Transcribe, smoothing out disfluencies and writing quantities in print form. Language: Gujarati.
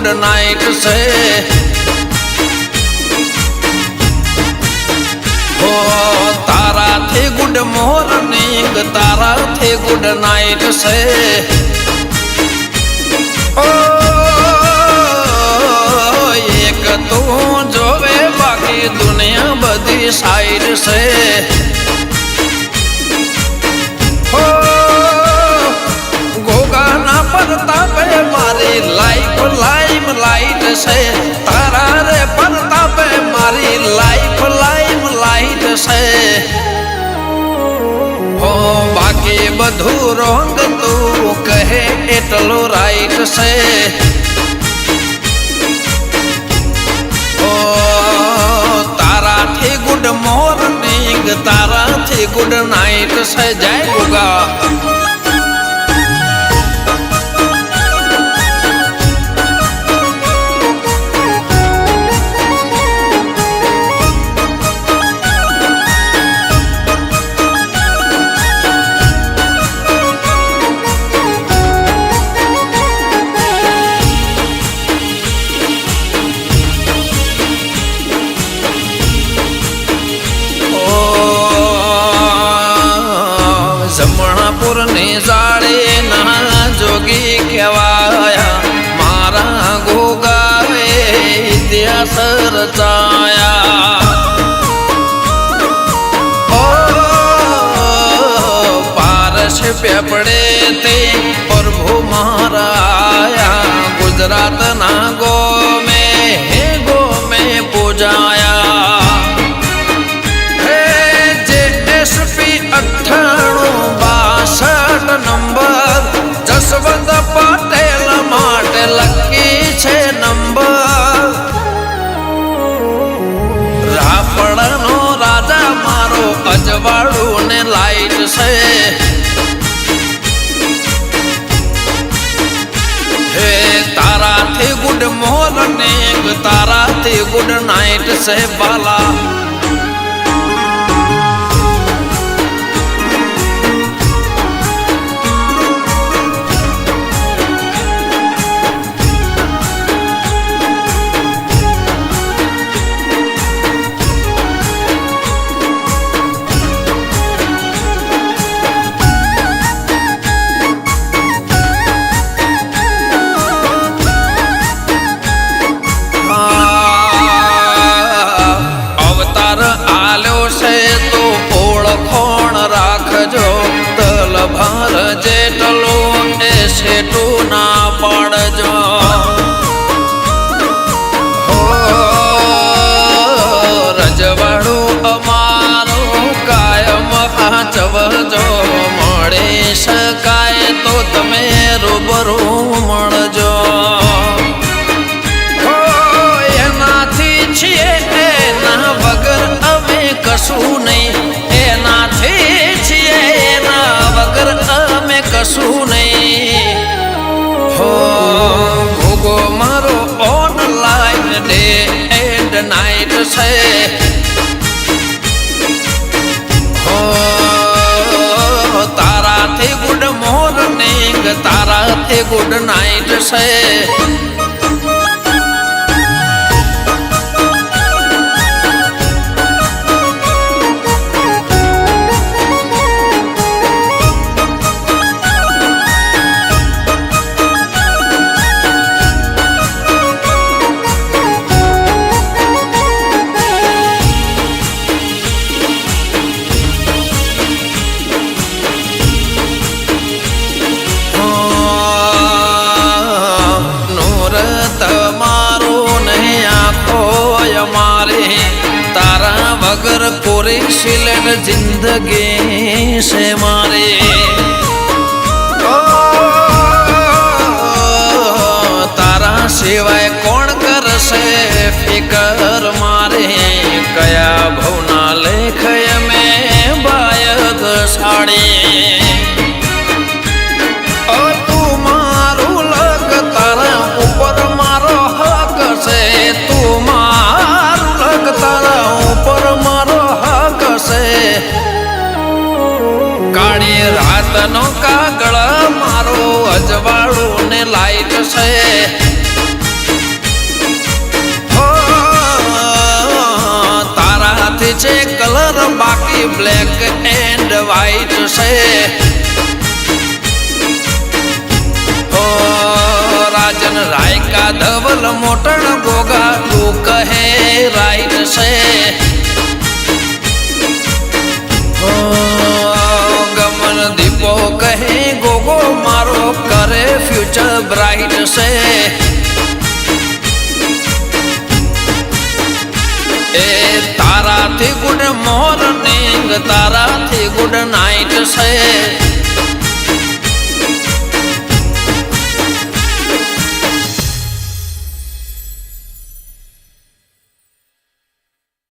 ગુડ નાઇટ છે ઓ તારાથી ગુડ મોર્નિંગ તારાથી ગુડ નાઇટ છે ઓ એક તું જોવે બાકી દુનિયા બધી સાઈડ છે ગોગાના પરતાપે મારી લાઈફ લાઈટ છે તારા રે પરતાપે મારી લાઈફ લાઈટ છે હો બાકી બધું રોંગ તું કહે એટલું રાઈટ છે ઓ તારાથી ગુડ મોર્નિંગ તારાથી ગુડ નાઇટ છે જય ગોગા જમણાપુરની જાળે ના જોગી કહેવાયા મારા ગોગાએ ઇતિહાસ રચાયા ઓ પારસ પેપડે તે પ્રભુ મારા આયા ગુજરાતના ગોમે પૂજાયા જસવંત પટેલ માટે લકી છે નંબર રાફડાનો રાજા મારો અજવાળું ને લાઈટ છે હે તારાથી ગુડ મોર્નિંગ તારાથી ગુડ નાઇટ છે બાલા ભાર જેટલો એ સેટું ના પાડજો હો રજવાડું અમારું કાયમ હાચવજો મળી શકાય તો તમે રૂબરૂ મળજો હો એનાથી છીએ એના વગર અમે કશું નહીં એનાથી છીએ અમે કશું નહીં હો ગોગો મારો ઓનલાઈન ડે એન્ડ નાઇટ છે હો તારાથી ગુડ મોર્નિંગ તારાથી ગુડ નાઇટ છે वगर कोरी सिलन जिंदगी से मारे तारा सिवाय कौन कर से फिकर मारे कया भवना लेखय में बायद साड़ी तू मारू लग तारा ऊपर मारो हक से तू मारू लग तारा ऊपर मारो हक से काड़ी रात नो कागड़ मारो अजवाड़ू ने लाइट से છે કલર બાકી બ્લેક એન્ડ વ્હાઈટ છે ઓ રાજન રાયકા ધવલ મોટણ ગોગા તું કહે રાઈટ છે ગમન દીપો કહે ગોગો મારો કરે ફ્યુચર બ્રાઇટ છે એ તારાથી ગુડ મોર્નિંગ તારાથી ગુડ નાઇટ છે